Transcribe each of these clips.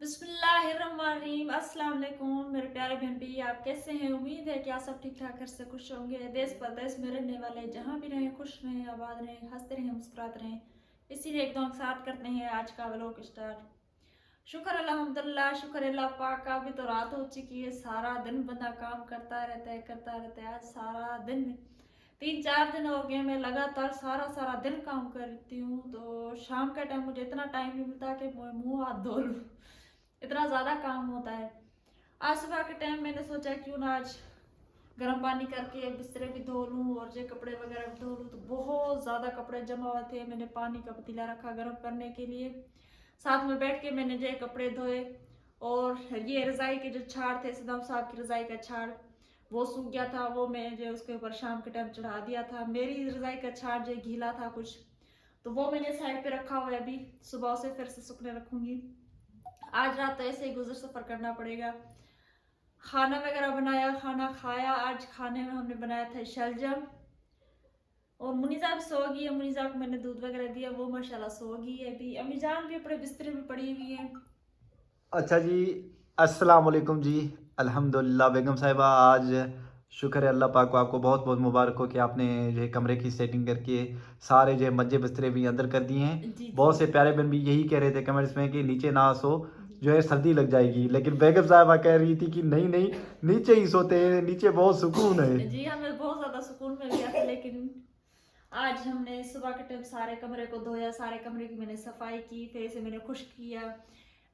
बिस्मिल्लाहिर्रहमानिर्रहीम। अस्सलाम वालेकुम मेरे प्यारे बहन भाई, आप कैसे हैं? उम्मीद है कि आप सब ठीक ठाक घर से खुश होंगे। देश परदेश में रहने वाले जहाँ भी रहें खुश रहें, आबाद रहें, हंसते रहें, मुस्कुराते रहें। इसीलिए एक के साथ करते हैं आज का व्लॉग स्टार्ट। शुक्र अल्हम्दुलिल्लाह, शुक्र अल्लाह पाक का। अभी तो रात हो चुकी है, सारा दिन बंदा काम करता रहता है। आज सारा दिन 3-4 दिन हो गए मैं लगातार सारा सारा दिन काम करती हूँ। तो शाम का टाइम मुझे इतना टाइम नहीं मिलता कि मैं मुंह हाथ धो लूँ, इतना ज़्यादा काम होता है। आज सुबह के टाइम मैंने सोचा क्यों ना आज गर्म पानी करके बिस्तरे भी धो लूँ और जो कपड़े वगैरह भी धो लूँ। तो बहुत ज़्यादा कपड़े जमा हुए थे, मैंने पानी का पतीला रखा गर्म करने के लिए। साथ में बैठ के मैंने जो कपड़े धोए। और ये रज़ाई के जो छाड़ थे, सदाम साहब की रज़ाई का छाड़ वो सूख गया था, वो मैं जो उसके ऊपर शाम के टाइम चढ़ा दिया था। मेरी रज़ाई का छाड़ जो गीला था कुछ, तो वो मैंने साइड पे रखा हुआ है। अभी सुबह से फिर से सूखने रखूंगी। आज रात तो ऐसे ही गुजर सफर करना पड़ेगा। खाना वगैरह बनाया, खाना खाया। आज खाने में हमने बनाया था शलजम। और मुनीजा भी सो गई है, मुनीजा को मैंने दूध वगैरह दिया, वो माशाल्लाह सो गई है। अभी अम्मी जान भी अपने बिस्तर में पड़ी हुई है। अच्छा जी, अस्सलाम वालेकुम जी। अल्हम्दुलिल्लाह बेगम साहिबा, आज शुक्र है अल्लाह पाक को, आपको बहुत बहुत मुबारक हो कि आपने जो है कमरे की सेटिंग करके सारे जो है मंजे बिस्तरे भी अंदर कर दिए हैं। जी जी बहुत से प्यारे बहन भी यही कह रहे थे कमेंट्स में कि नीचे ना सो, जी जो है सर्दी लग जाएगी, लेकिन बेगम साहिबा कह रही थी कि नहीं नहीं, नीचे ही सोते हैं, नीचे बहुत सुकून है। जी, हमें बहुत ज्यादा सुकून मिल गया था। लेकिन आज हमने सुबह के टाइम सारे कमरे को धोया, सारे कमरे की मैंने सफाई की, फिर इसे मैंने खुश्क किया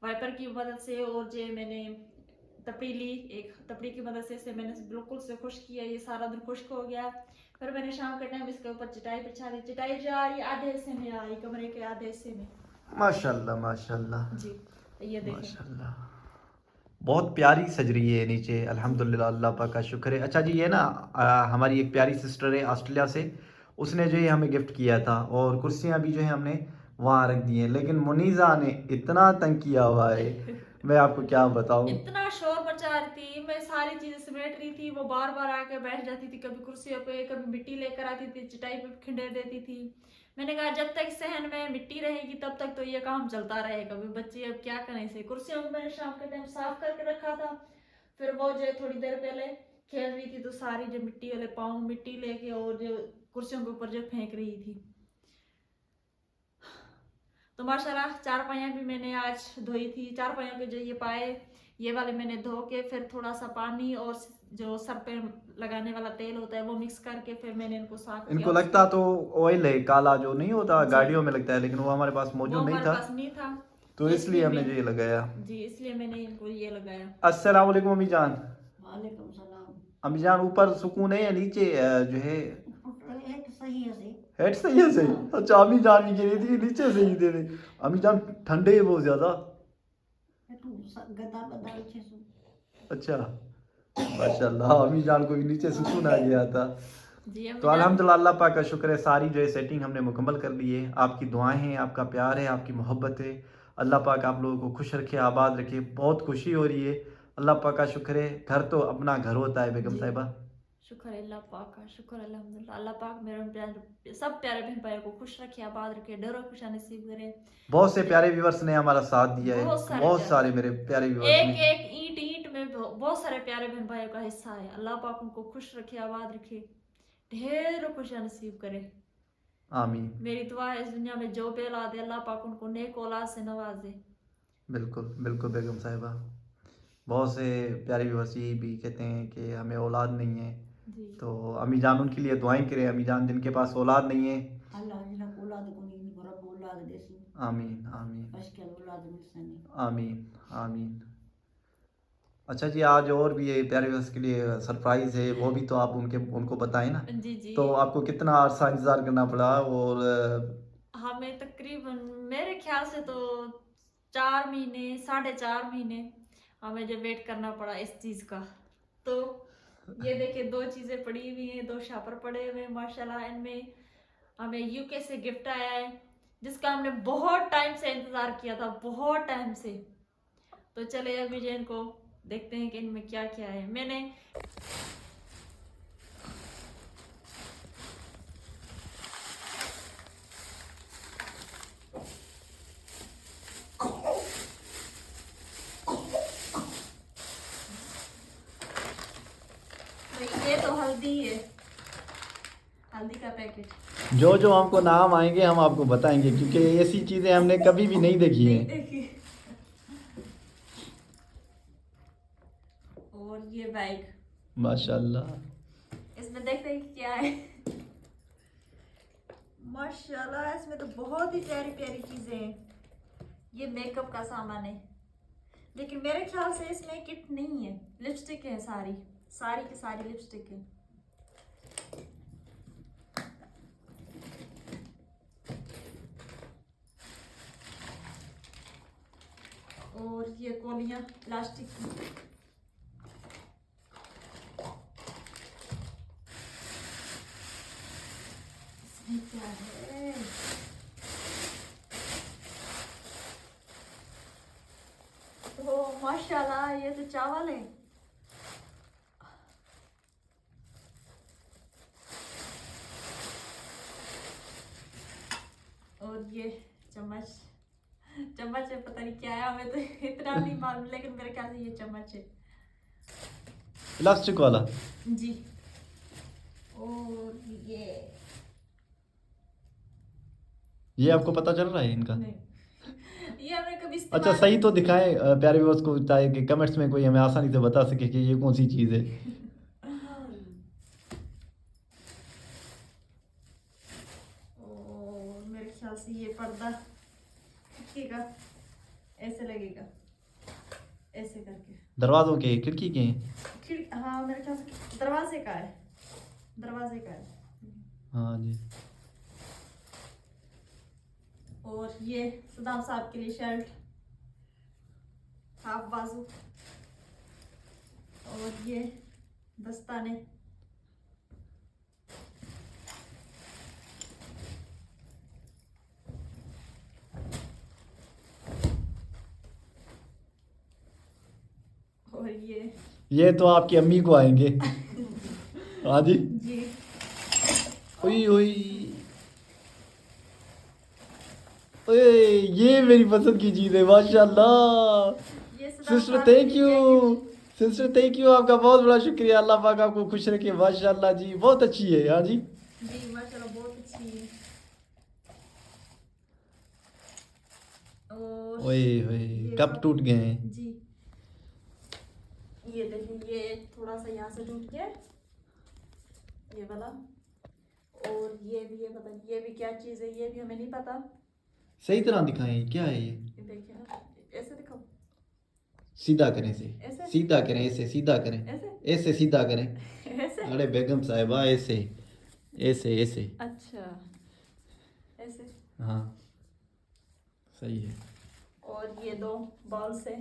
वाइपर की मदद से। और जो मैंने तपड़ी ली, एक तपड़ी की मदद से इसे मैंने बिल्कुल से खुश्क किया। ये सारा दिन खुश्क हो गया। फिर मैंने शाम के टाइम इसके ऊपर चटाई बिछा दी। चटाई जो आई आधे हिस्से में आई, कमरे के आधे हिस्से में। माशाल्लाह माशाल्लाह जी, तो ये देखें। माशाल्लाह, बहुत प्यारी सज रही है नीचे। जी अल्हम्दुलिल्लाह, अल्लाह पाक का शुक्र है। अच्छा जी, ये ना हमारी एक प्यारी सिस्टर है ऑस्ट्रेलिया से, उसने जो है हमें गिफ्ट किया था, और कुर्सियाँ भी जो है हमने वहाँ रख दी हैं। लेकिन मुनीज़ा ने इतना तंग किया हुआ है, मैं आपको क्या बताऊँ। इतना शोर मचा रही थी, मैं सारी चीजें समेट रही थी, वो बार बार आके बैठ जाती थी, कभी कुर्सियों पे, कभी मिट्टी लेकर आती थी, चटाई पे खिंडेर देती थी। मैंने कहा जब तक सहन में मिट्टी रहेगी तब तक तो ये काम चलता रहेगा। कभी बच्चे अब क्या करें इसे। कुर्सियों को मैंने शाम के टाइम साफ करके रखा था। फिर वो जो थोड़ी देर पहले खेल रही थी, तो सारी जो मिट्टी वाले पाँव मिट्टी लेके और जो कुर्सियों के ऊपर जो फेंक रही थी। तो माशाल्लाह चारपाइयाँ भी मैंने आज धोई थी। चारपाइयों के जो ये पाए, ये वाले मैंने धो के फिर थोड़ा सा पानी और जो सर पे लगाने वाला तेल होता है वो मिक्स करके फिर मैंने इनको साफ किया। इनको उसके लगता तो ऑयल है, काला जो नहीं होता जी गाड़ियों में लगता है, लेकिन वो हमारे पास वो मौजूद नहीं हमारे था, पास नहीं था, तो तो इसलिए इसलिए हमने मैं जो ये लगाया। जी इसलिए मैंने इनको ये लगाया। अस्सलाम वालेकुम अम्मी जान। वालेकुम सलाम। अम्मी जान, ऊपर सुकून है या नीचे जो है एक सही है से। हेड सही है सही? हाँ, अच्छा, अम्मी जान भी कह रही थी नीचे से ही दे दे। अम्मी जान ठंडे है बहुत ज्यादा। तू गदा बदा अच्छे से। अच्छा, माशाल्लाह, अम्मी जान को भी नीचे सुकून आ गया था। जी तो अम्मी जान। अल्हम्दुलिल्लाह, अल्लाह पाक का शुक्र है, सारी जो है सेटिंग हमने मुकम्मल कर ली है। आपकी दुआएं हैं, आपका प्यार है, आपकी मोहब्बत है। अल्लाह पाक आप लोगों को खुश रखे, आबाद रखे। बहुत खुशी हो रही है, अल्लाह पाक का शुक्र है। घर तो अपना घर होता है बेगम जी साहिबा। शुक्र है अल्लाह पाक का, शुक्र अल्हम्दुलिल्लाह। अल्लाह पाक मेरे प्यारे सब प्यारे बहन भाइयों को खुश रखे, आबाद रखे, डरो खुशा नसीब करे। बहुत से प्यारे व्यूवर्स ने हमारा साथ दिया है, बहुत सारे बहुत प्यारे, सारे मेरे प्यारे व्यूवर्स एक ने। एक ईंट ईंट में बहुत सारे प्यारे बहन भाइयों का हिस्सा है। अल्लाह पाक उनको खुश रखे, आबाद रखे, ढेर खुशियां नसीब करे। आमीन। मेरी दुआ है इस दुनिया में जो भी औलाद है अल्लाह पाक उनको नेक औलाद से नवाजे। बिल्कुल बिल्कुल बेगम साहिबा। बहुत से प्यारे व्यूवर्स यही भी कहते हैं कि हमें औलाद नहीं है, जी तो अम्मी जान उनके लिए दुआएं करें। अम्मी जान जिनके पास औलाद नहीं है, अल्लाह जिला औलाद को नहीं रब औलाद देसी। आमीन आमीन बस के औलाद मिलसनी। आमीन आमीन। अच्छा जी, आज और भी ये प्यारे व्यूवर्स के लिए सरप्राइज़ है, वो भी तो आप उनको बताएं ना। जी जी। तो आपको कितना अरसा इंतज़ार करना पड़ा, और हमें तकरीबन मेरे ख्याल से तो 4 महीने, 4.5 महीने हमें जो वेट करना पड़ा इस चीज का। तो ये देखिए, दो चीजें पड़ी हुई हैं, दो शापर पड़े हुए हैं माशाल्लाह। इनमें हमें यूके से गिफ्ट आया है, जिसका हमने बहुत टाइम से इंतजार किया था, बहुत टाइम से। तो चले अभी जो इनको देखते हैं कि इनमें क्या क्या है। मैंने पैकेट। जो जो हमको नाम आएंगे हम आपको बताएंगे, क्योंकि ऐसी चीज़ें हमने कभी भी नहीं देखी नहीं हैं। देखी। और ये बैग, माशाल्लाह। इसमें देखते हैं कि क्या है। माशाल्लाह, इसमें तो बहुत ही प्यारी प्यारी चीजें हैं। ये मेकअप का सामान है, लेकिन मेरे ख्याल से इसमें किट नहीं है, लिपस्टिक है सारी, सारी की सारी लिपस्टिक है। और ये कोलियां प्लास्टिक की। इसमें क्या है? ओ माशाल्लाह, ये तो चावल है। और ये चम्मच, चम्मच है, पता नहीं क्या है, हमें तो इतना नहीं मालूम, लेकिन मेरे ख्याल से ये चम्मच है। प्लास्टिक वाला। जी। और ये आपको पता चल रहा है इनका? नहीं, ये हमने कभी अच्छा, इस्तेमाल सही तो दिखाएं प्यारे व्यूअर्स को, ताकि कमेंट्स में कोई हमें आसानी से बता सके कि ये कौन सी चीज़ है। और मेरे ख्याल से ये पर्दा खिड़कीगा, ऐसे लगेगा, ऐसे करके। दरवाज़ों के, खिड़की के? हाँ, मेरे ख्याल से दरवाजे का है, दरवाजे का है। हाँ जी। और ये सदाम साहब के लिए शर्ट, हाफ बाजू। और ये दस्ताने। और ये तो आपकी अम्मी को आएंगे। हाँ जी। जी। ओई ओई ओए, ये मेरी पसंद की चीज़ है माशाल्लाह। ये सदाम सिस्टर साहब के थैंक लिए you, jacket. Sister thank you, आपका बहुत बड़ा शुक्रिया। अल्लाह पाक आपको खुश रखे। माशाल्लाह जी, बहुत अच्छी है। हाँ जी। जी माशाल्लाह, बहुत अच्छी है। और ओए ओए, ये कप टूट गए हैं। जी, ये देखिए, ये थोड़ा सा यहाँ से टूट गया, ये वाला। और ये भी है, पता नहीं ये भी क्या चीज़ है, ये भी हमें नहीं पता। सही तरह दिखाएं, क्या है ये? ये देखिए ना, ऐसे दिखाओ, सीधा करें से, ऐसे? सीधा करें, ऐसे सीधा करें, ऐसे? ऐसे सीधा करें। ऐसे? अरे बेगम साहिबा, ऐसे ऐसे ऐसे। अच्छा, ऐसे। हाँ, सही है। और ये दो बॉल्स है।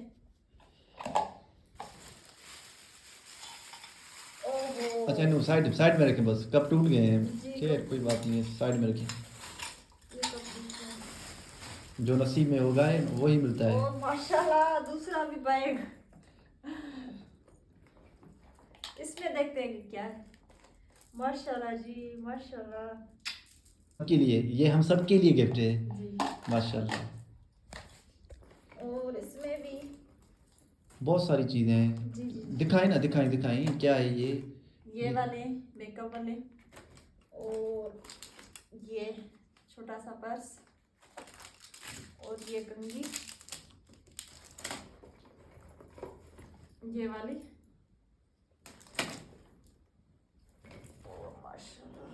ओहो। अच्छा, इन्हें साइड साइड में रखें, बस कप टूट गए हैं। जी, खैर कोई बात नहीं है, साइड में रखें। ये सब ठीक है। जो नसीब में होगा है वही मिलता है। और माशाल्लाह, दूसरा भी बैग। इसमें देखते हैं कि क्या है। माशाल्लाह जी, माशाल्लाह। के लिए, ये हम सब के लिए गिफ्ट है। जी। माशाल्लाह, और इसमें भी बहुत सारी चीज़ें हैं। जी जी, दिखाएं ना, दिखाएं दिखाएं, क्या है ये? ये वाले मेकअप वाले। और ये छोटा सा पर्स। और ये कंघी, ये वाली। और माशाल्लाह,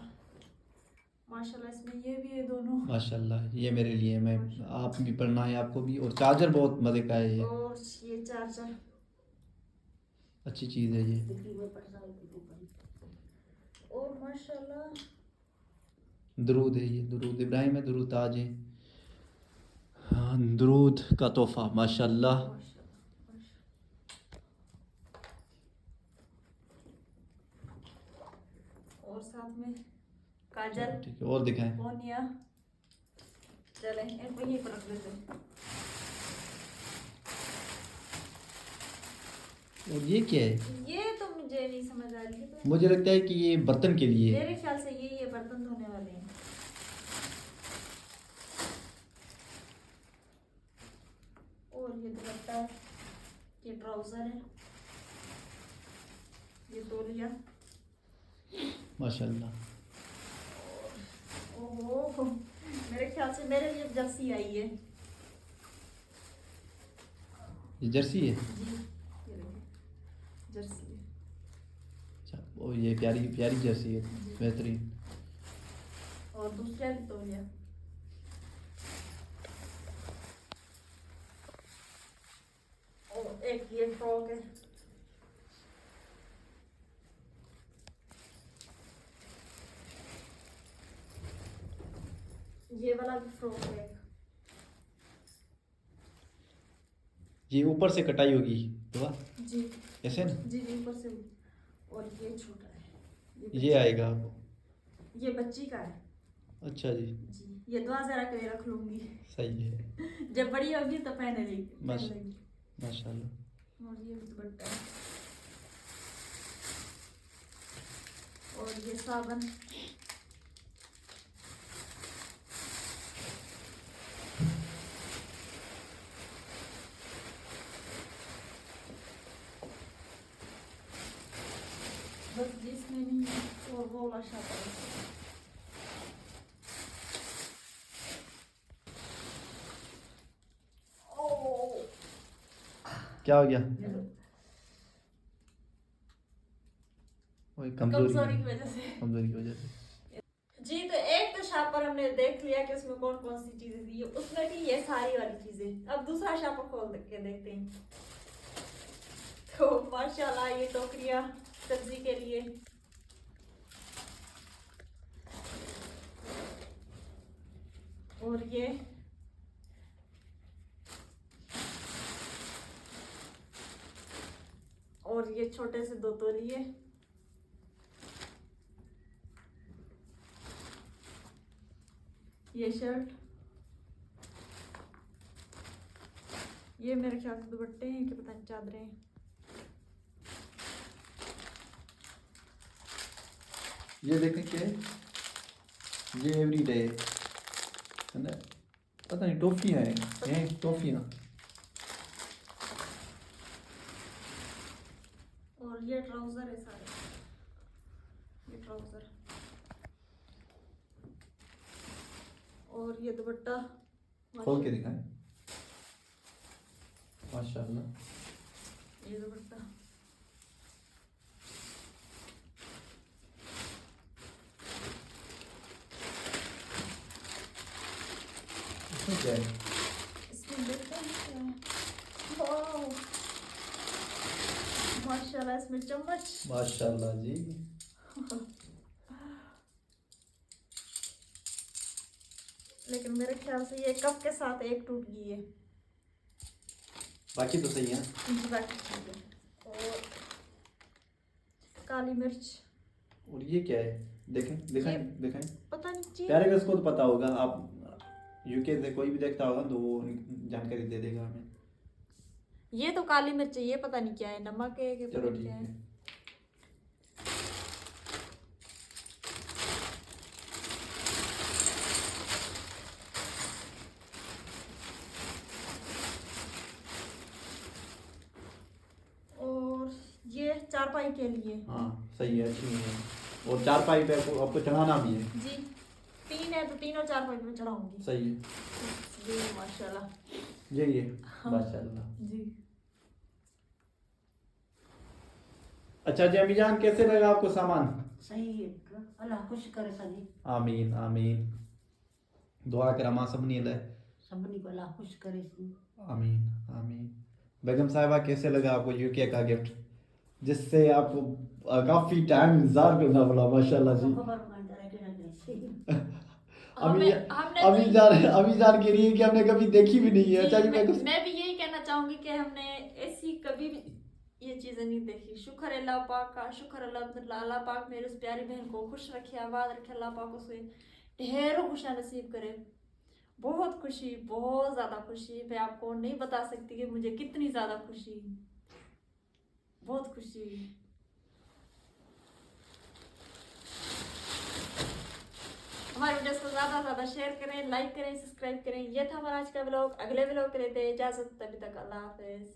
माशाल्लाह, इसमें ये भी है दोनों। माशाल्लाह, ये मेरे लिए, मैं आप भी पढ़ना है आपको भी। और चार्जर बहुत मज़े का है ये, और ये चार्जर। अच्छी चीज़ है ये। और माशाल्लाह, दरूद है ये, दरूद इब्राहिम है, दरूद ताज है। हाँ, दरूद का तोहफा माशाल्लाह। और साथ में काजल, ठीक है, और दिखाएं। पोनिया। चले इनको यहीं पर रख देते हैं। और ये क्या है? ये तो मुझे नहीं समझ आ रही है, तो मुझे लगता है कि ये बर्तन के लिए है। मेरे ख्याल से ये बर्तन धोने वाले हैं। और ये दुपट्टा है, ये ट्राउजर है, ये तौलिया। माशाल्लाह। और ओहो, मेरे ख्याल से मेरे लिए जर्सी आई है। ये जर्सी है। जी, ये देखिए, जर्सी है। अच्छा, ओ ये प्यारी प्यारी जर्सी है, बेहतरीन। और दूसरा भी तौलिया। और एक ये फ्रॉक है। ये वाला भी फ्रॉक है। ये ऊपर से कटाई होगी तो जी ऐसे ना, जी जी, ऊपर से। और ये छोटा है, ये बच्ची- आएगा। ये बच्ची का है। अच्छा जी, जी, ये दुआ जरा के लिए रख लूंगी। सही है, जब बड़ी होगी तो पहन लेगी। माशाल्लाह। और ये भी दुपट्टा है। और ये साबन। बस जिसमें नहीं है और वो वाला शापर है। ओह, क्या हो गया? ये लो। वही कमजोरी की वजह से। कमजोरी की वजह से। जी, तो एक तो शापर हमने देख लिया कि उसमें कौन कौन सी चीजें थी, उसमें थी ये सारी वाली चीजें। अब दूसरा शापर खोल के देखते हैं। तो माशाल्लाह ये टोकरियां सब्जी के लिए। और ये छोटे से 2 तौलिए। ये शर्ट, ये मेरे ख्याल से दुपट्टे हैं कि पता नहीं चादरें हैं। ये देखें क्या है? ये एवरीडे है ना, पता नहीं टॉफियाँ हैं, ये टॉफियाँ। और ये ट्राउजर है सारे, ये ट्राउजर। और ये दुपट्टा खोल के दिखाएं। माशाल्लाह, ये दुपट्टा। इसमें क्या है? इसमें देखते हैं क्या है। वाओ, माशाल्लाह, इसमें चम्मच। माशाल्लाह जी। लेकिन मेरे ख्याल से ये कप के साथ एक टूट गई है। बाकी तो सही है। बाकी चीजें। और काली मिर्च। और ये क्या है? देखें दिखाएं दिखाएं। पता नहीं चीज। प्यारे को तो पता होगा, आप यूके से कोई भी देखता होगा तो वो जानकारी दे देगा हमें। ये तो काली मिर्च है, ये पता नहीं क्या है, नमक है कि चलो पता नहीं ठीक क्या है। है। और ये चारपाई के लिए। हाँ सही है, अच्छी है। और चारपाई पे आपको चढ़ाना भी है। जी, 3 है तो तीनों चारपाई पे चढ़ाऊंगी। सही है, जी माशाल्लाह। यही है। हाँ। माशाल्लाह। जी, अच्छा जी अमीजान, कैसे लगा आपको सामान? सही है, अल्लाह खुश करे सभी। आमीन आमीन। दुआ कर मां सबनी ले। सबनी को अल्लाह खुश करे सी। आमीन आमीन। बेगम साहिबा, कैसे लगा आपको यूके का गिफ्ट, जिससे आपको काफी टाइम इंतजार करना पड़ा? माशाल्लाह जी। खबर मान जरा के रखे। अभी हमने अभी जान के रही है कि हमने कभी देखी भी नहीं है। अच्छा जी, मैं भी यही कहना चाहूंगी कि हमने ऐसी कभी भी ये चीजें नहीं देखी। शुक्र है अल्लाह पाक का, शुक्र अल्लाह पाक मेरे उस प्यारी बहन को खुश रखे, आबाद रखे। अल्लाह पाक उसे ढेरों खुशियां नसीब करे। बहुत खुशी, बहुत ज्यादा खुशी। मैं आपको नहीं बता सकती कि मुझे कितनी ज्यादा खुशी, बहुत खुशी हुई। हमारे वीडियोस को ज्यादा से ज्यादा शेयर करें, लाइक करें, सब्सक्राइब करें। ये था हमारा आज का व्लॉग। अगले व्लॉग के लिए दे इजाजत, तभी तक अल्लाह हाफिज।